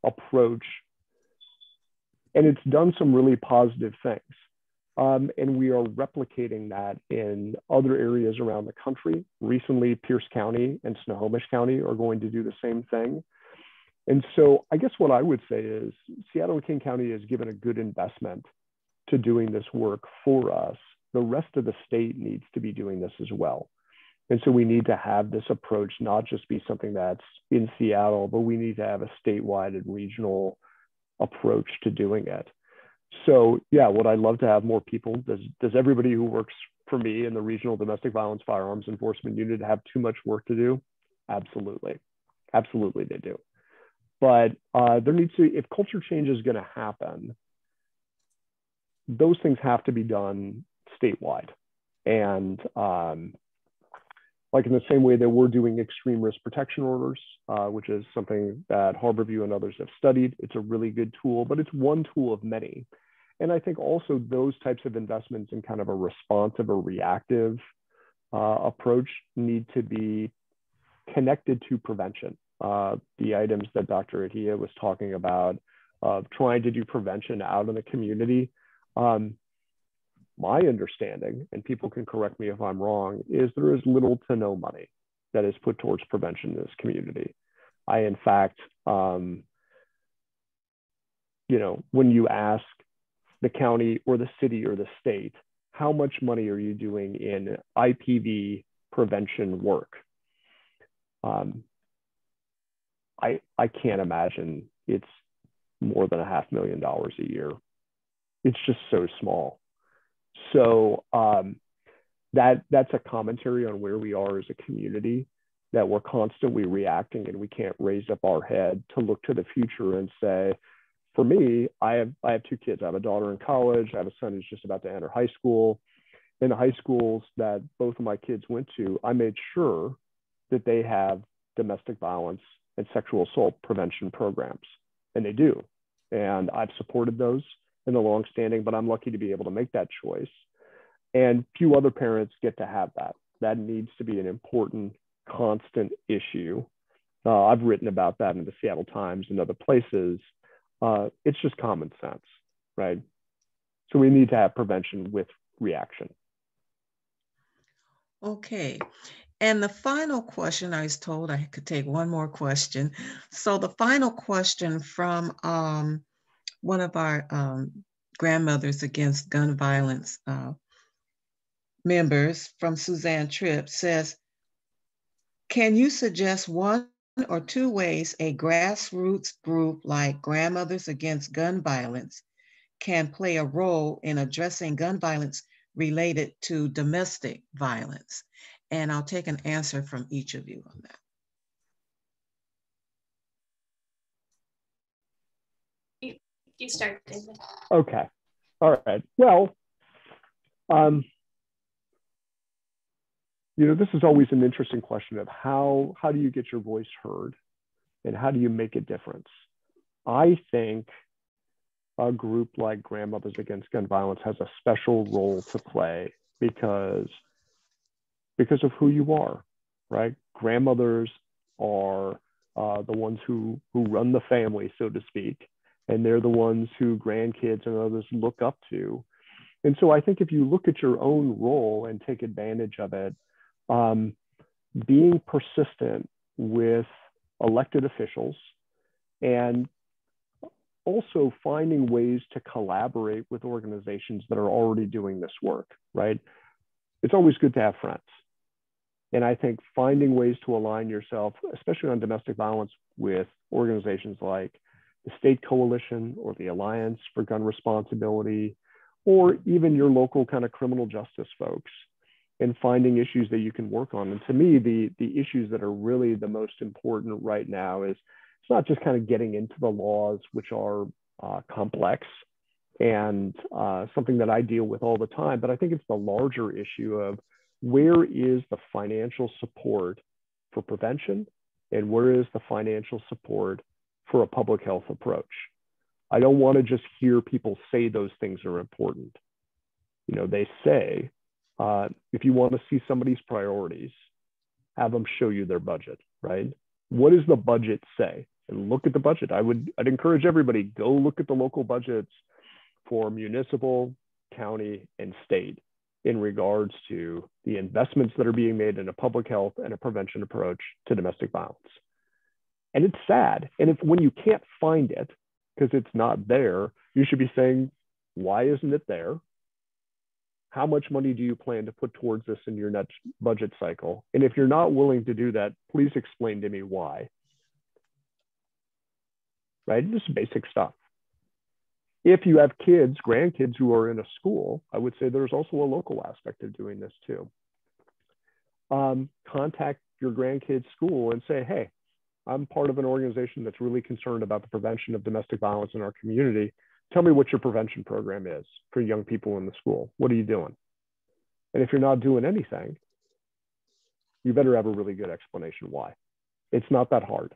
approach. And it's done some really positive things. And we are replicating that in other areas around the country. Recently, Pierce County and Snohomish County are going to do the same thing. And so I guess what I would say is Seattle and King County has given a good investment to doing this work for us. The rest of the state needs to be doing this as well. And so we need to have this approach not just be something that's in Seattle, but we need to have a statewide and regional approach to doing it. So yeah, would I love to have more people? Does everybody who works for me in the regional domestic violence firearms enforcement unit have too much work to do? Absolutely. Absolutely they do. But there needs to, if culture change is going to happen, those things have to be done statewide. And like in the same way that we're doing extreme risk protection orders, which is something that Harborview and others have studied. It's a really good tool, but it's one tool of many. And I think also those types of investments in kind of a responsive or reactive approach need to be connected to prevention. The items that Dr. Adhia was talking about, trying to do prevention out in the community. My understanding, and people can correct me if I'm wrong, is there is little to no money that is put towards prevention in this community. I, in fact, when you ask the county or the city or the state, how much money are you doing in IPV prevention work? I can't imagine it's more than $500,000 a year. It's just so small. So that's a commentary on where we are as a community, that we're constantly reacting and we can't raise up our head to look to the future and say, for me, I have two kids. I have a daughter in college. I have a son who's just about to enter high school. In the high schools that both of my kids went to, I made sure that they have domestic violence and sexual assault prevention programs, and they do. And I've supported those in the longstanding, but I'm lucky to be able to make that choice. And few other parents get to have that. That needs to be an important, constant issue. I've written about that in the Seattle Times and other places. It's just common sense, right? So we need to have prevention with reaction. Okay. And the final question, I was told I could take one more question. So the final question from one of our Grandmothers Against Gun Violence members, from Suzanne Tripp, says, can you suggest one or two ways a grassroots group like Grandmothers Against Gun Violence can play a role in addressing gun violence related to domestic violence? And I'll take an answer from each of you on that. You start, David. Okay. All right. Well, this is always an interesting question of how do you get your voice heard and how do you make a difference? I think a group like Grandmothers Against Gun Violence has a special role to play because of who you are, right? Grandmothers are the ones who run the family, so to speak, and they're the ones who grandkids and others look up to. And so I think if you look at your own role and take advantage of it, being persistent with elected officials and also finding ways to collaborate with organizations that are already doing this work, right? It's always good to have friends. And I think finding ways to align yourself, especially on domestic violence, with organizations like the State Coalition or the Alliance for Gun Responsibility, or even your local kind of criminal justice folks, and finding issues that you can work on. And to me, the issues that are really the most important right now is it's not just kind of getting into the laws, which are complex and something that I deal with all the time, but I think it's the larger issue of where is the financial support for prevention and where is the financial support for a public health approach. I don't want to just hear people say those things are important. They say, if you want to see somebody's priorities, have them show you their budget, right? What does the budget say? And look at the budget. I'd encourage everybody, go look at the local budgets for municipal, county, and state in regards to the investments that are being made in a public health and a prevention approach to domestic violence. And it's sad. And when you can't find it because it's not there, you should be saying, why isn't it there? How much money do you plan to put towards this in your next budget cycle? And if you're not willing to do that, please explain to me why. Right? Just basic stuff. If you have kids, grandkids who are in a school, I would say there's also a local aspect of doing this too. Contact your grandkids' school and say, hey, I'm part of an organization that's really concerned about the prevention of domestic violence in our community. Tell me what your prevention program is for young people in the school. What are you doing? And if you're not doing anything, you better have a really good explanation why. It's not that hard,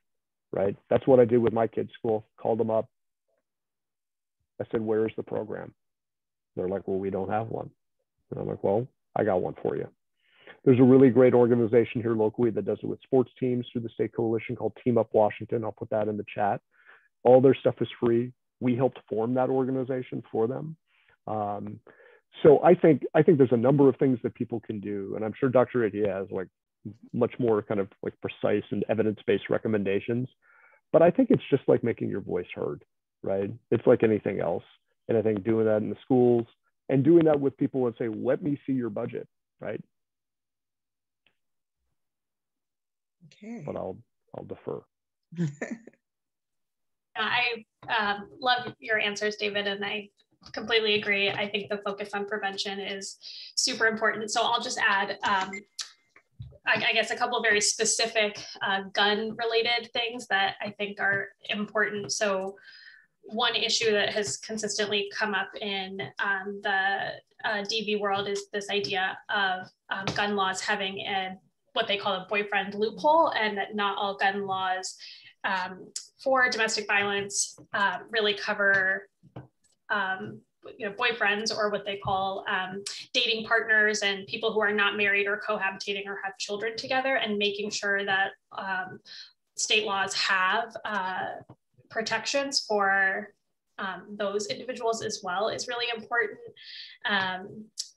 right? That's what I did with my kids' school. Called them up. I said, where's the program? They're like, well, we don't have one. And I'm like, well, I got one for you. There's a really great organization here locally that does it with sports teams through the State Coalition called Team Up Washington. I'll put that in the chat. All their stuff is free. We helped form that organization for them. So I think there's a number of things that people can do. And I'm sure Dr. Adhia has like much more kind of like precise and evidence-based recommendations. But I think it's just like making your voice heard, right? It's like anything else. And I think doing that in the schools and doing that with people and say, let me see your budget, right? Okay. But I'll defer. I love your answers, David, and I completely agree. I think the focus on prevention is super important. So I'll just add, I guess, a couple of very specific gun-related things that I think are important. So one issue that has consistently come up in the DV world is this idea of gun laws having what they call a boyfriend loophole, and that not all gun laws for domestic violence really cover boyfriends, or what they call dating partners, and people who are not married or cohabitating or have children together, and making sure that state laws have protections for those individuals as well is really important.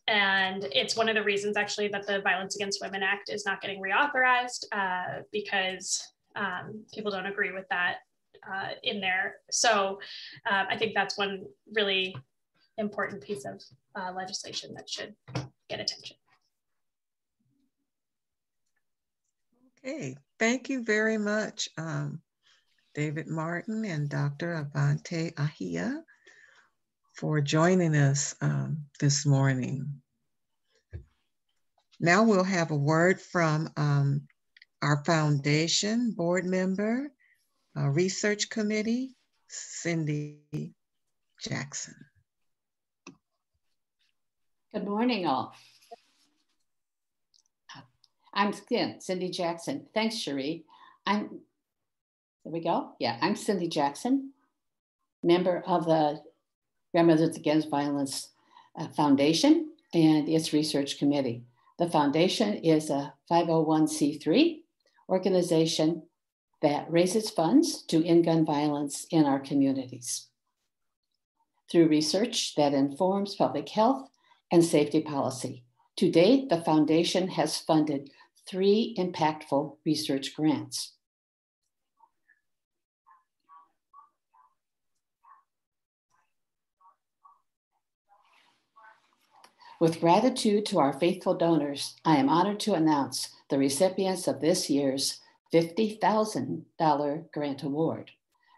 And it's one of the reasons actually that the Violence Against Women Act is not getting reauthorized, because people don't agree with that in there. So I think that's one really important piece of legislation that should get attention. Okay, thank you very much, David Martin and Dr. Avanti Adhia, for joining us this morning. Now we'll have a word from our foundation board member, research committee, Cindy Jackson. Good morning, all. I'm Cindy Jackson. Thanks, Cherie. There we go. Yeah, I'm Cindy Jackson, member of the Grandmothers Against Violence Foundation and its research committee. The foundation is a 501c3 organization that raises funds to end gun violence in our communities through research that informs public health and safety policy. To date, the foundation has funded 3 impactful research grants. With gratitude to our faithful donors, I am honored to announce the recipients of this year's $50,000 grant award.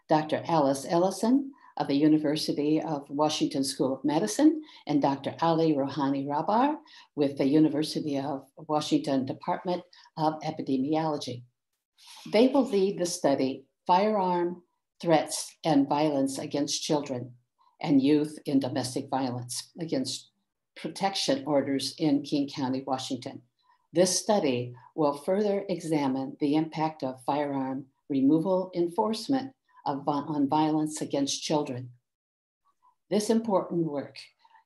Dr. Alice Ellison of the University of Washington School of Medicine and Dr. Ali Rohani Rabar with the University of Washington Department of Epidemiology. They will lead the study, Firearm, Threats, and Violence Against Children and Youth in Domestic Violence Against Protection Orders in King County, Washington. This study will further examine the impact of firearm removal enforcement on violence against children. This important work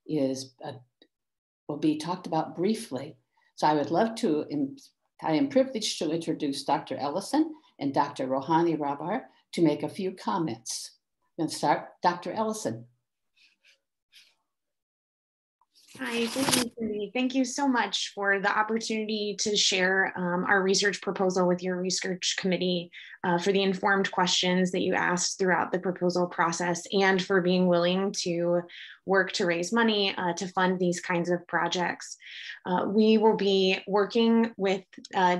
will be talked about briefly. So I would love to, I am privileged to introduce Dr. Ellison and Dr. Rohani Rabar to make a few comments. I'm going to start, Dr. Ellison. Hi, thank you, Cindy. Thank you so much for the opportunity to share our research proposal with your research committee, for the informed questions that you asked throughout the proposal process, and for being willing to work to raise money to fund these kinds of projects. We will be working with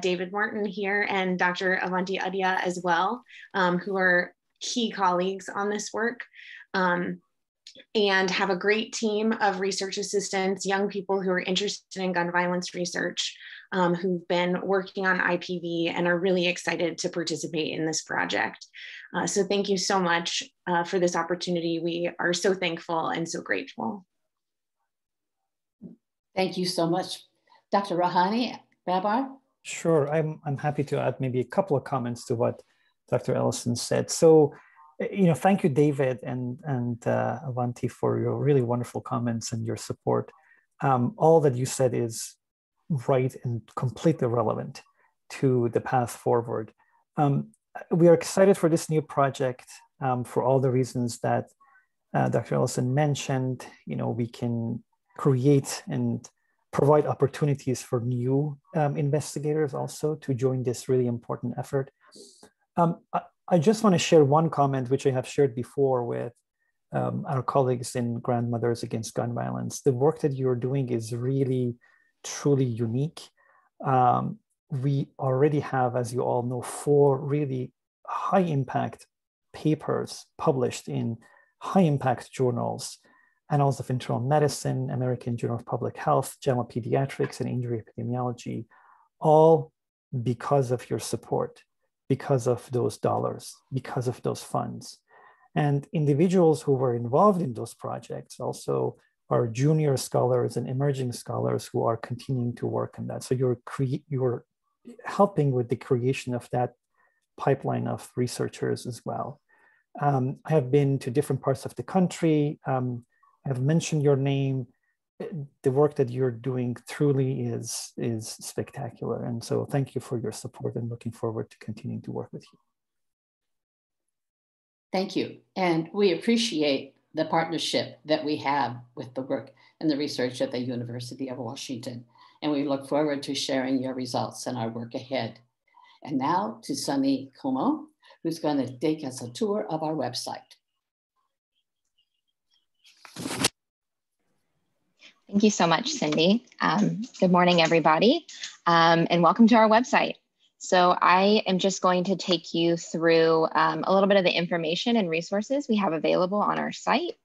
David Martin here and Dr. Avanti Adhia as well, who are key colleagues on this work. And have a great team of research assistants, young people who are interested in gun violence research, who've been working on IPV and are really excited to participate in this project. So thank you so much for this opportunity. We are so thankful and so grateful. Thank you so much. Dr. Rohani Rabar? Sure, I'm happy to add maybe a couple of comments to what Dr. Ellison said. So, thank you, David and Avanti, for your really wonderful comments and your support. All that you said is right and completely relevant to the path forward. We are excited for this new project for all the reasons that Dr. Ellison mentioned. We can create and provide opportunities for new investigators also to join this really important effort. I just want to share one comment, which I have shared before with our colleagues in Grandmothers Against Gun Violence. The work that you're doing is really, truly unique. We already have, as you all know, 4 really high impact papers published in high impact journals: Annals of Internal Medicine, American Journal of Public Health, JAMA Pediatrics, and Injury Epidemiology, all because of your support, because of those dollars, because of those funds. And individuals who were involved in those projects also are junior scholars and emerging scholars who are continuing to work on that. So you're helping with the creation of that pipeline of researchers as well. I have been to different parts of the country. I have mentioned your name. The work that you're doing truly is spectacular. And so thank you for your support, and looking forward to continuing to work with you. Thank you. And we appreciate the partnership that we have with the work and the research at the University of Washington. And we look forward to sharing your results and our work ahead. And now to Sunny Como, who's going to take us a tour of our website. Thank you so much, Cindy. Good morning, everybody, and welcome to our website. So I am just going to take you through a little bit of the information and resources we have available on our site.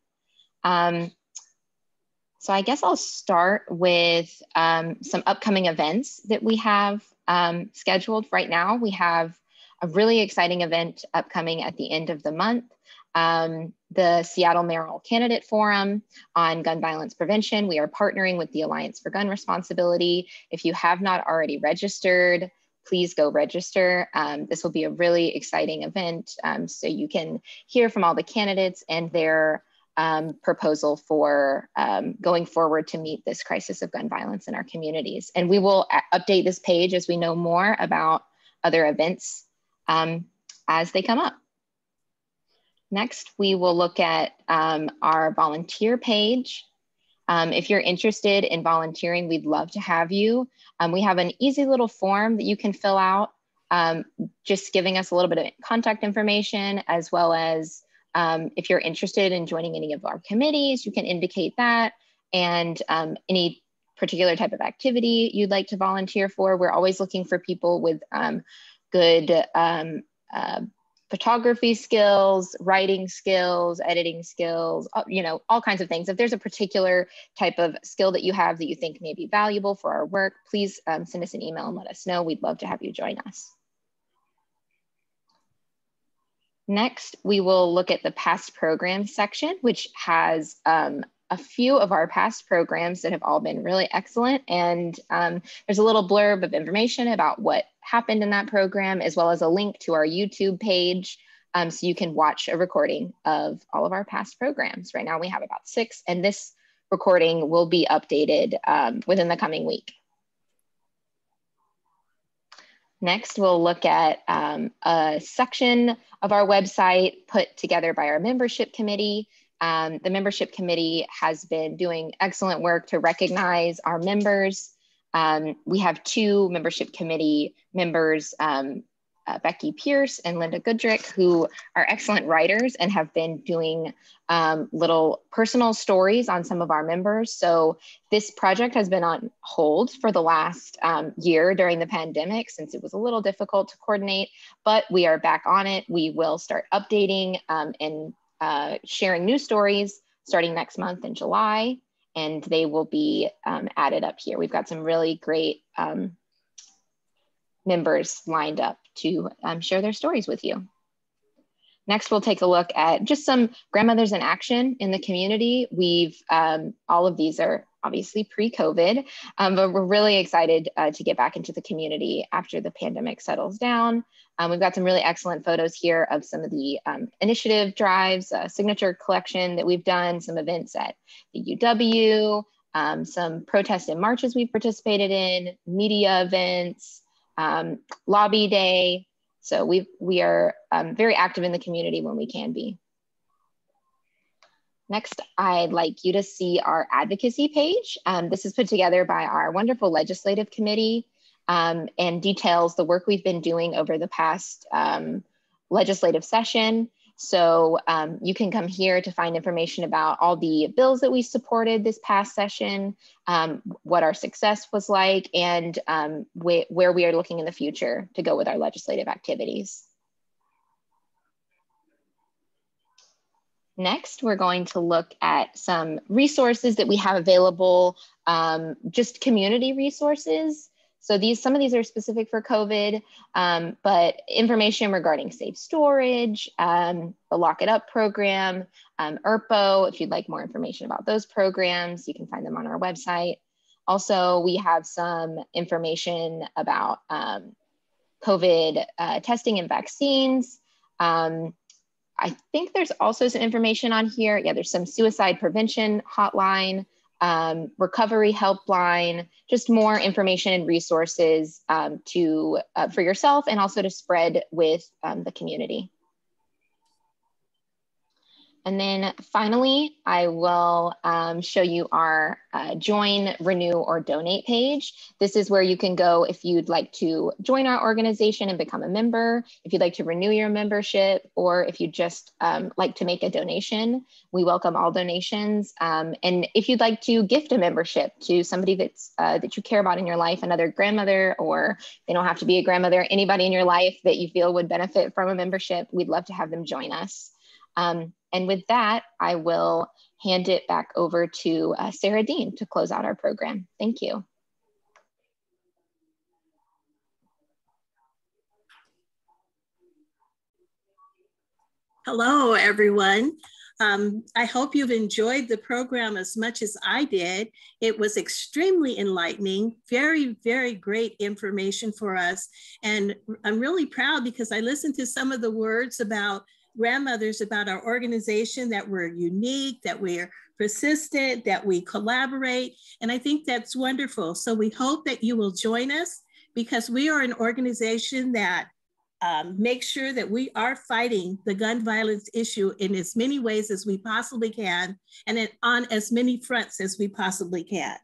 So I guess I'll start with some upcoming events that we have scheduled right now. We have a really exciting event upcoming at the end of the month. The Seattle Mayoral Candidate Forum on Gun Violence Prevention. We are partnering with the Alliance for Gun Responsibility. If you have not already registered, please go register. This will be a really exciting event, so you can hear from all the candidates and their proposal for going forward to meet this crisis of gun violence in our communities. And we will update this page as we know more about other events as they come up. Next, we will look at our volunteer page. If you're interested in volunteering, we'd love to have you. We have an easy little form that you can fill out, just giving us a little bit of contact information, as well as if you're interested in joining any of our committees, you can indicate that, and any particular type of activity you'd like to volunteer for. We're always looking for people with good photography skills, writing skills, editing skills, you know, all kinds of things. If there's a particular type of skill that you have that you think may be valuable for our work, please send us an email and let us know. We'd love to have you join us. Next, we will look at the past programs section, which has a few of our past programs that have all been really excellent. And there's a little blurb of information about what happened in that program, as well as a link to our YouTube page. So you can watch a recording of all of our past programs. Right now we have about 6, and this recording will be updated within the coming week. Next, we'll look at a section of our website put together by our membership committee. The membership committee has been doing excellent work to recognize our members. We have 2 membership committee members, Becky Pierce and Linda Goodrick, who are excellent writers and have been doing little personal stories on some of our members. So this project has been on hold for the last year during the pandemic, since it was a little difficult to coordinate, but we are back on it. We will start updating and sharing new stories starting next month in July, and they will be added up here. We've got some really great members lined up to share their stories with you. Next, we'll take a look at just some grandmothers in action in the community. We've, all of these are obviously pre-COVID, but we're really excited to get back into the community after the pandemic settles down. We've got some really excellent photos here of some of the initiative drives, signature collection that we've done, some events at the UW, some protests and marches we've participated in, media events, lobby day. So we are very active in the community when we can be. Next, I'd like you to see our advocacy page. This is put together by our wonderful legislative committee and details the work we've been doing over the past legislative session. So you can come here to find information about all the bills that we supported this past session, what our success was like, and where we are looking in the future to go with our legislative activities. Next, we're going to look at some resources that we have available, just community resources. So some of these are specific for COVID, but information regarding safe storage, the Lock It Up program, ERPO, if you'd like more information about those programs, you can find them on our website. Also, we have some information about COVID testing and vaccines. I think there's also some information on here. Yeah, there's some suicide prevention hotline, recovery helpline, just more information and resources for yourself and also to spread with the community. And then finally, I will show you our join, renew, or donate page. This is where you can go if you'd like to join our organization and become a member, if you'd like to renew your membership, or if you just like to make a donation. We welcome all donations. And if you'd like to gift a membership to somebody that you care about in your life, another grandmother, or they don't have to be a grandmother, anybody in your life that you feel would benefit from a membership, we'd love to have them join us. And with that, I will hand it back over to Sarah Dean to close out our program. Thank you. Hello, everyone. I hope you've enjoyed the program as much as I did. It was extremely enlightening, very, very great information for us. And I'm really proud because I listened to some of the words about grandmothers, about our organization, that we're unique, that we're persistent, that we collaborate. And I think that's wonderful. So we hope that you will join us because we are an organization that makes sure that we are fighting the gun violence issue in as many ways as we possibly can and on as many fronts as we possibly can.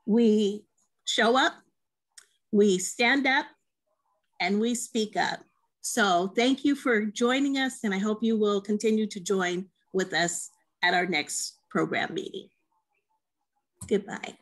We show up, we stand up, and we speak up. So thank you for joining us, and I hope you will continue to join with us at our next program meeting. Goodbye.